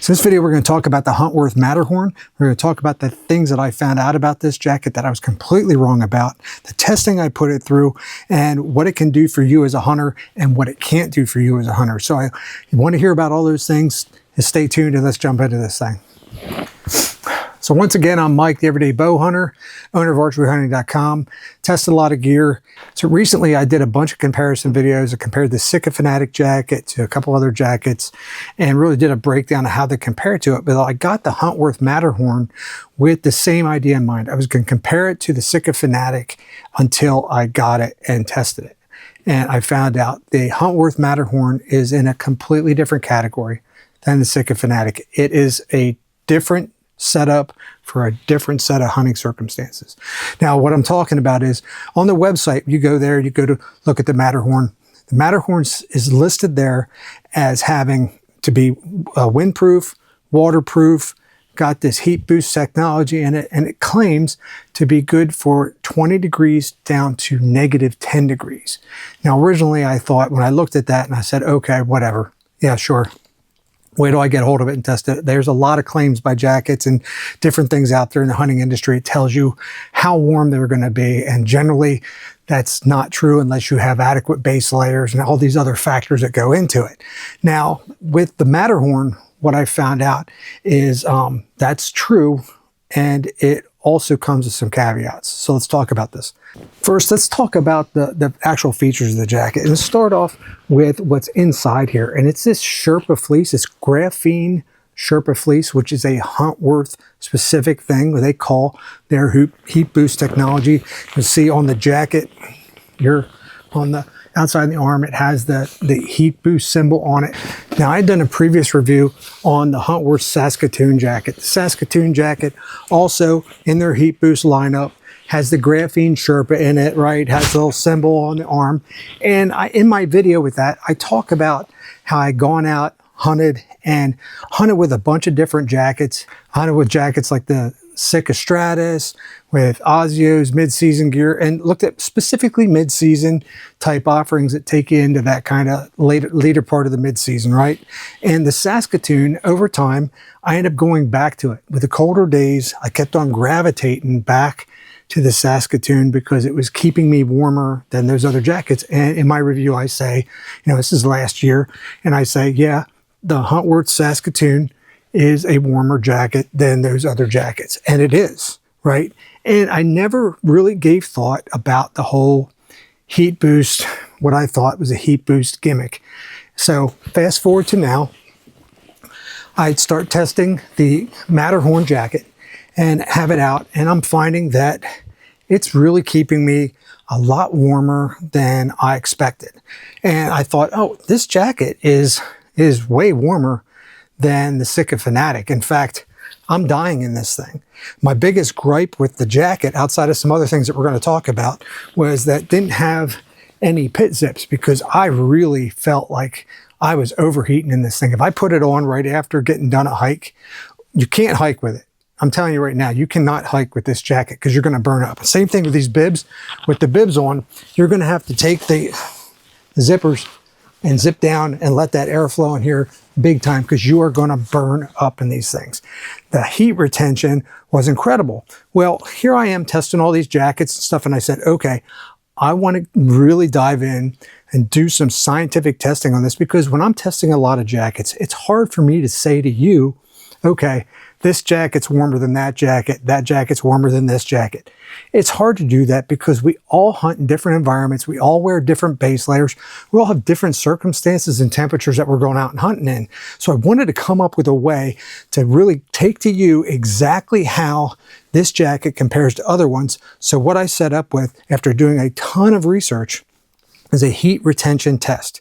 So this video, we're going to talk about the Huntworth Matterhorn. We're going to talk about the things that I found out about this jacket that I was completely wrong about, the testing I put it through, and what it can do for you as a hunter and what it can't do for you as a hunter. So you want to hear about all those things, stay tuned and let's jump into this thing. So once again, I'm Mike, the Everday Bow Hunter, owner of archeryhunting.com. Tested a lot of gear. So recently I did a bunch of comparison videos. I compared the Sitka Fanatic jacket to a couple other jackets and really did a breakdown of how they compare to it. But I got the Huntworth Matterhorn with the same idea in mind. I was going to compare it to the Sitka Fanatic until I got it and tested it. And I found out the Huntworth Matterhorn is in a completely different category than the Sitka Fanatic. It is a different setup for a different set of hunting circumstances. Now, what I'm talking about is on the website, you go there, you go to look at the Matterhorn. The Matterhorn is listed there as having to be windproof, waterproof, got this heat boost technology in it, and it claims to be good for 20 degrees down to -10 degrees. Now, originally I thought when I looked at that and I said, okay, whatever. Yeah, sure. Wait till I get hold of it and test it. There's a lot of claims by jackets and different things out there in the hunting industry. It tells you how warm they're going to be. And generally that's not true unless you have adequate base layers and all these other factors that go into it. Now with the Matterhorn, what I found out is that's true. And it also comes with some caveats. So let's talk about this. First, let's talk about the actual features of the jacket. And let's start off with what's inside here. And it's this Sherpa fleece, this graphene Sherpa fleece, which is a Huntworth specific thing they call their heat boost technology. You see on the jacket, you're on the outside of the arm, it has the heat boost symbol on it. Now, I'd done a previous review on the Huntworth Saskatoon jacket. The Saskatoon jacket also in their heat boost lineup has the graphene Sherpa in it, right? Has a little symbol on the arm. And in my video with that, I talk about how I'd gone out, hunted with a bunch of different jackets. Hunted with jackets like the Sitka Stratus, with Osio's mid-season gear, and looked at specifically mid-season type offerings that take you into that kind of later part of the mid-season, right? And the Saskatoon, over time, I ended up going back to it. With the colder days, I kept on gravitating back to the Saskatoon because it was keeping me warmer than those other jackets. And in my review, I say, you know, this is last year, and I say, yeah, the Huntworth Saskatoon is a warmer jacket than those other jackets. And it is, right? And I never really gave thought about the whole heat boost, what I thought was a heat boost gimmick. So fast forward to now, I'd start testing the Matterhorn jacket and have it out. And I'm finding that it's really keeping me a lot warmer than I expected. And I thought, oh, this jacket is way warmer than the Sitka Fanatic. In fact, I'm dying in this thing. My biggest gripe with the jacket, outside of some other things that we're going to talk about, was that it didn't have any pit zips, because I really felt like I was overheating in this thing. If I put it on right after getting done a hike, you can't hike with it. I'm telling you right now, you cannot hike with this jacket because you're going to burn up. Same thing with these bibs. With the bibs on, you're going to have to take the zippers and zip down and let that air flow in here big time, because you are going to burn up in these things. The heat retention was incredible. Well, here I am testing all these jackets and stuff, and I said, okay, I want to really dive in and do some scientific testing on this, because when I'm testing a lot of jackets, it's hard for me to say to you, okay, this jacket's warmer than that jacket's warmer than this jacket. It's hard to do that because we all hunt in different environments. We all wear different base layers. We all have different circumstances and temperatures that we're going out and hunting in. So I wanted to come up with a way to really take to you exactly how this jacket compares to other ones. So what I set up with, after doing a ton of research, is a heat retention test.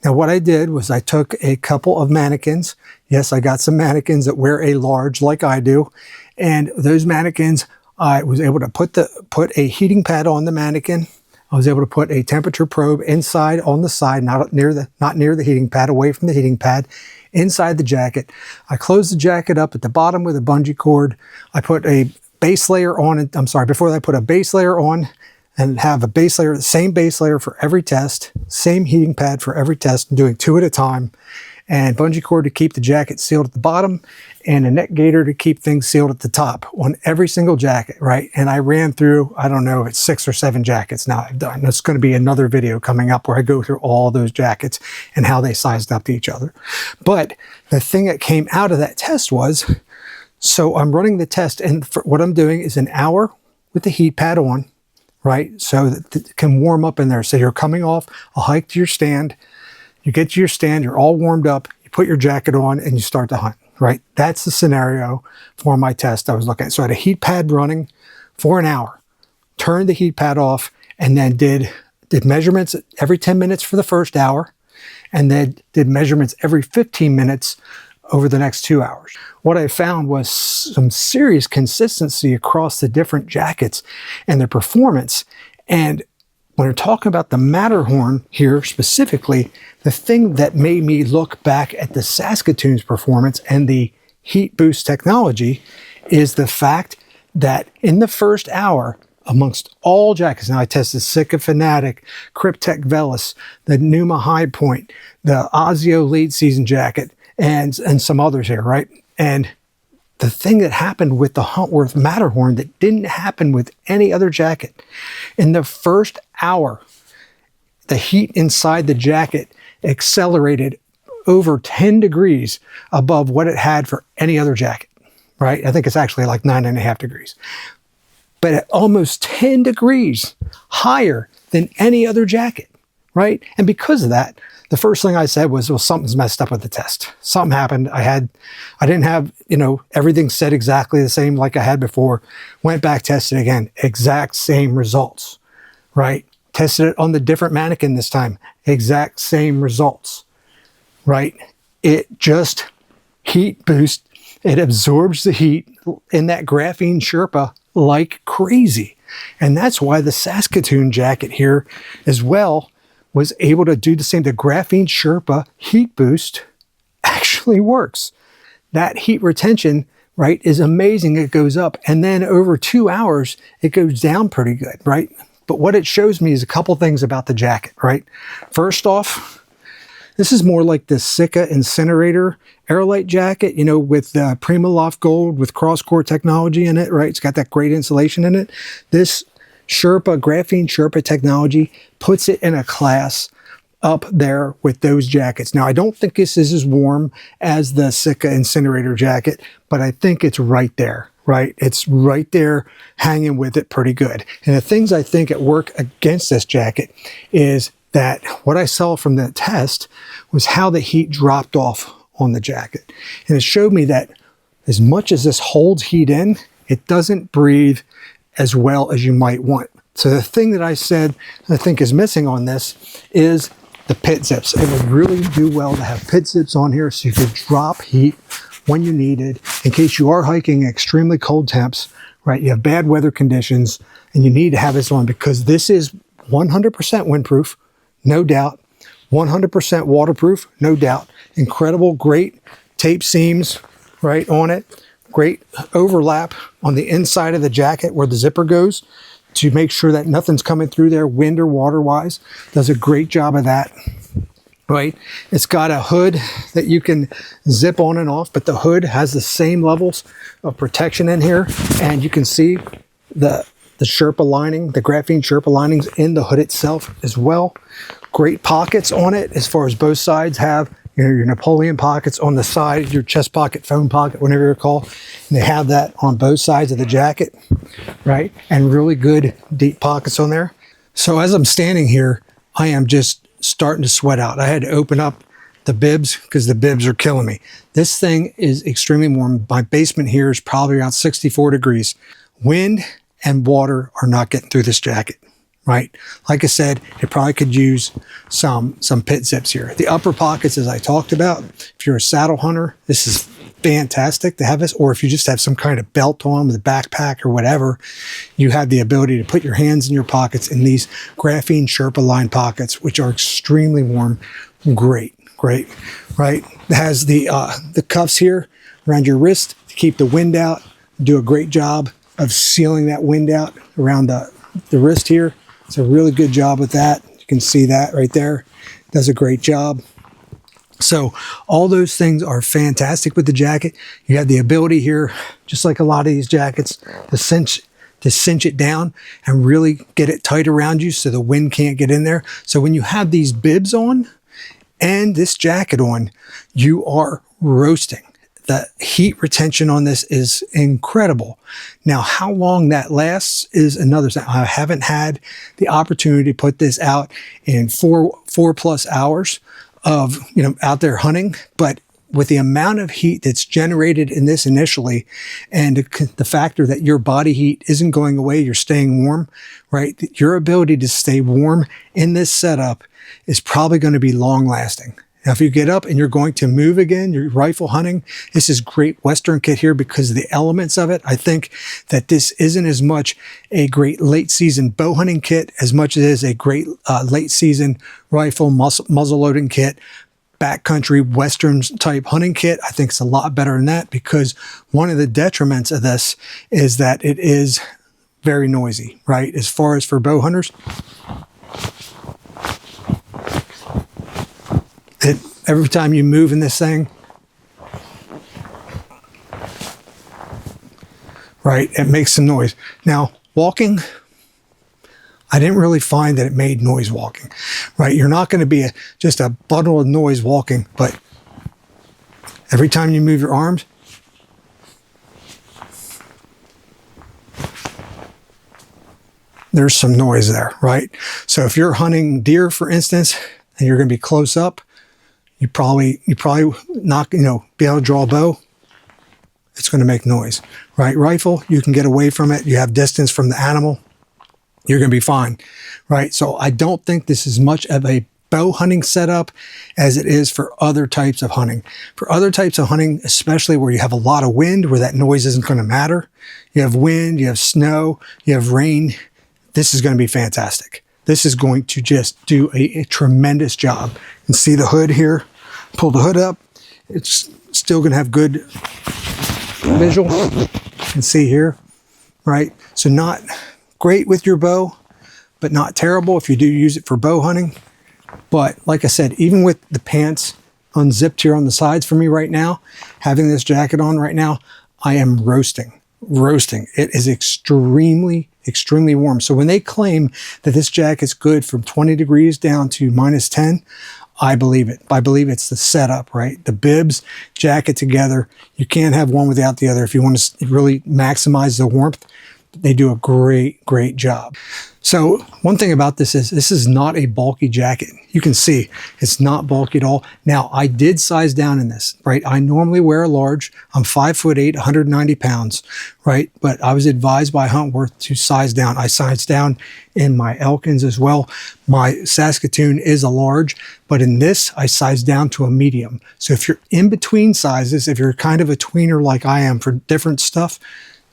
Now what I did was I took a couple of mannequins. Yes, I got some mannequins that wear a large like I do. And those mannequins, I was able to put a heating pad on the mannequin. I was able to put a temperature probe inside on the side, not near the heating pad, away from the heating pad, inside the jacket. I closed the jacket up at the bottom with a bungee cord. I put a base layer on it. I'm sorry, before I put a base layer on, and have a base layer, the same base layer for every test, same heating pad for every test, doing 2 at a time. and bungee cord to keep the jacket sealed at the bottom, and a neck gaiter to keep things sealed at the top on every single jacket, right? And I ran through, I don't know if it's 6 or 7 jackets now I've done. There's going to be another video coming up where I go through all those jackets and how they sized up to each other. But the thing that came out of that test was, so I'm running the test, and what I'm doing is an hour with the heat pad on, right? So that it can warm up in there. So you're coming off a hike to your stand, you get to your stand, you're all warmed up, you put your jacket on, and you start to hunt, right? That's the scenario for my test I was looking at. So I had a heat pad running for an hour, turned the heat pad off, and then did measurements every 10 minutes for the first hour, and then did measurements every 15 minutes over the next 2 hours. What I found was some serious consistency across the different jackets and their performance. And when we're talking about the Matterhorn here specifically, the thing that made me look back at the Saskatoon's performance and the heat boost technology is the fact that in the first hour, amongst all jackets, now I tested Sitka Fanatic, Cryptek Velis, the Numa High Point, the Ozio late season jacket, and some others here, right? And the thing that happened with the Huntworth Matterhorn that didn't happen with any other jacket, in the first hour, the heat inside the jacket accelerated over 10 degrees above what it had for any other jacket, right? I think it's actually like 9.5 degrees. But at almost 10 degrees higher than any other jacket, right? And because of that, the first thing I said was, well, something's messed up with the test. Something happened. I didn't have, everything set exactly the same like I had before. Went back, tested again, exact same results, right? Tested it on the different mannequin this time, exact same results, right? It just heat boost. It absorbs the heat in that graphene Sherpa like crazy. And that's why the Saskatoon jacket here as well was able to do the same. The graphene Sherpa heat boost actually works. That heat retention, right, is amazing. It goes up, and then over 2 hours, it goes down pretty good, right? But what it shows me is a couple things about the jacket, right? First off, this is more like the Sitka Incinerator Aerolite jacket, with the Primaloft Gold with cross-core technology in it, right? It's got that great insulation in it. This Sherpa, graphene Sherpa technology puts it in a class up there with those jackets. Now, I don't think this is as warm as the Sitka Incinerator jacket, but I think it's right there, right? It's right there hanging with it pretty good. And the things I think at work against this jacket is that what I saw from the test was how the heat dropped off on the jacket. And it showed me that as much as this holds heat in, it doesn't breathe as well as you might want. So the thing that I said I think is missing on this is the pit zips. It would really do well to have pit zips on here so you could drop heat when you need it in case you are hiking extremely cold temps, right? You have bad weather conditions and you need to have this on because this is 100% windproof, no doubt. 100% waterproof, no doubt. Incredible, great tape seams right on it. Great overlap on the inside of the jacket where the zipper goes to make sure that nothing's coming through there wind or water wise. Does a great job of that, right? It's got a hood that you can zip on and off, but the hood has the same levels of protection in here. And you can see the Sherpa lining, the graphene Sherpa linings in the hood itself as well. Great pockets on it as far as both sides have. Your Napoleon pockets on the side, your chest pocket, phone pocket, whatever you call. And they have that on both sides of the jacket, right? And really good deep pockets on there. So as I'm standing here, I am just starting to sweat out. I had to open up the bibs because the bibs are killing me. This thing is extremely warm. My basement here is probably around 64 degrees. Wind and water are not getting through this jacket. Right? Like I said, it probably could use some pit zips here. The upper pockets, as I talked about, if you're a saddle hunter, this is fantastic to have this. Or if you just have some kind of belt on with a backpack or whatever, you have the ability to put your hands in your pockets in these graphene Sherpa line pockets, which are extremely warm. Great, right? It has the cuffs here around your wrist to keep the wind out. Do a great job of sealing that wind out around the wrist here. It's a really good job with that. You can see that right there. Does a great job. So all those things are fantastic with the jacket. You have the ability here, just like a lot of these jackets, to cinch it down and really get it tight around you so the wind can't get in there. So when you have these bibs on and this jacket on, you are roasting. The heat retention on this is incredible. Now, how long that lasts is another thing. I haven't had the opportunity to put this out in four plus hours of, out there hunting, but with the amount of heat that's generated in this initially, and the factor that your body heat isn't going away, you're staying warm, right? Your ability to stay warm in this setup is probably going to be long lasting. Now, if you get up and you're going to move again, you're rifle hunting, this is great Western kit here because of the elements of it. I think that this isn't as much a great late season bow hunting kit as much as it is a great late season rifle muzzle loading kit, backcountry Western type hunting kit. I think it's a lot better than that because one of the detriments of this is that it is very noisy, right? As far as for bow hunters, every time you move in this thing, right, it makes some noise. Now, walking, I didn't really find that it made noise walking, right? You're not going to be just a bundle of noise walking, but every time you move your arms, there's some noise there, right? So if you're hunting deer, for instance, and you're going to be close up, you probably not, be able to draw a bow. It's going to make noise, right? Rifle, you can get away from it. You have distance from the animal. You're going to be fine, right? So I don't think this is much of a bow hunting setup as it is for other types of hunting. For other types of hunting, especially where you have a lot of wind, where that noise isn't going to matter. You have wind, you have snow, you have rain. This is going to be fantastic. This is going to just do a tremendous job. You can see the hood here. Pull the hood up. It's still going to have good visual. You can see here, right? So not great with your bow, but not terrible if you do use it for bow hunting. But like I said, even with the pants unzipped here on the sides for me right now, having this jacket on right now, I am roasting. It is extremely warm. So when they claim that this jacket's good from 20 degrees down to -10, I believe it. I believe it's the setup, right? The bibs, jacket together. You can't have one without the other. If you want to really maximize the warmth, they do a great job. So one thing about this is not a bulky jacket. You can see it's not bulky at all. Now, I did size down in this, right? I normally wear a large. I'm 5'8", 190 pounds, right? But I was advised by Huntworth to size down. I sized down in my Elkins as well. My Saskatoon is a large, but in this, I sized down to a medium. So if you're in between sizes, if you're kind of a tweener like I am for different stuff,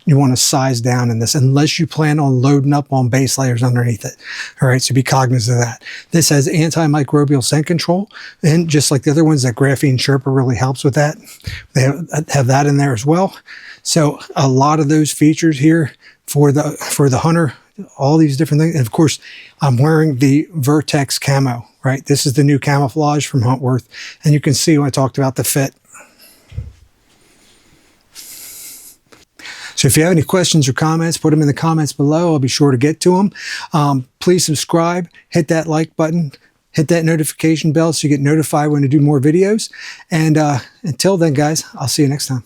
you want to size down in this unless you plan on loading up on base layers underneath it. All right, so be cognizant of that. This has antimicrobial scent control, and just like the other ones, that graphene Sherpa really helps with that. They have that in there as well. So a lot of those features here for the hunter, all these different things. And of course, I'm wearing the Vertex camo, right? This is the new camouflage from Huntworth, and you can see when I talked about the fit. So if you have any questions or comments, put them in the comments below. I'll be sure to get to them. Please subscribe, hit that like button, hit that notification bell so you get notified when I do more videos. And until then, guys, I'll see you next time.